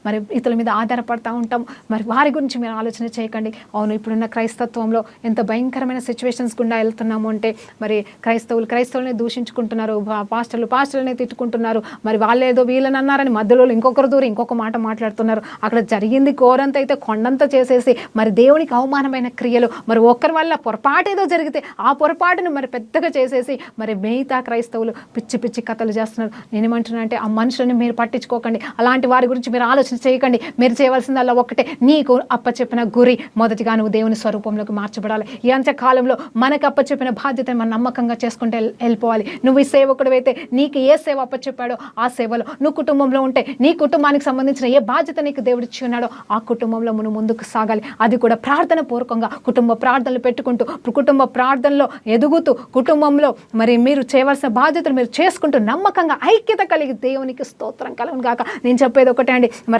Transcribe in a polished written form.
మరి ఇతరుల మీద ఆధారపడతా ఉంటాం. మరి వారి గురించి మీరు ఆలోచన చేయకండి. అవును, ఇప్పుడున్న క్రైస్తత్వంలో ఎంత భయంకరమైన సిచ్యువేషన్స్ గుండా వెళ్తున్నాము అంటే మరి క్రైస్తవుల్ని దూషించుకుంటున్నారు, పాస్టర్లని తిట్టుకుంటున్నారు. మరి వాళ్ళేదో వీళ్ళని అన్నారని మధ్యలో ఇంకొకరు దూరి ఇంకొక మాట మాట్లాడుతున్నారు. అక్కడ జరిగింది ఘోరంత అయితే కొండంత చేసేసి మరి దేవునికి అవమానమైన క్రియలు, మరి ఒక్కరి వల్ల పొరపాటు ఏదో జరిగితే ఆ పొరపాటును మరి పెద్దగా చేసేసి మరి మిగతా క్రైస్తవులు పిచ్చి పిచ్చి కథలు చేస్తున్నారు. నేనేమంటున్నా అంటే ఆ మనుషులని మీరు పట్టించుకోకండి. అలాంటి వారి గురించి మీరు ఆలోచన చేయకండి. మీరు చేయవలసిందల్లా ఒక్కటే, నీకు అప్పచెప్పిన గురి మొదటిగా నువ్వు దేవుని స్వరూపంలోకి మార్చబడాలి. ఈ అంత్యకాలంలో మనకు అప్పచెప్పిన బాధ్యతను మనం నమ్మకంగా చేసుకుంటే వెళ్ళిపోవాలి. నువ్వు ఈ సేవకుడు అయితే నీకు ఏ సేవ అప్పచెప్పాడో ఆ సేవలో నువ్వు కుటుంబంలో ఉంటే నీ కుటుంబానికి సంబంధించిన ఏ బాధ్యత నీకు దేవుడిచ్చి ఉన్నాడో ఆ కుటుంబంలో మనం ముందుకు సాగాలి. అది కూడా ప్రార్థన పూర్వకంగా కుటుంబ ప్రార్థనలు పెట్టుకుంటూ, కుటుంబ ప్రార్థనలో ఎదుగుతూ, కుటుంబంలో మరి మీరు చేయవలసిన బాధ్యతలు మీరు చేసుకుంటూ నమ్మకంగా ఐక్యత కలిగి దేవునికి స్తోత్రం కలుగును గాక. నేను చెప్పేది ఒకటే అండి, మరి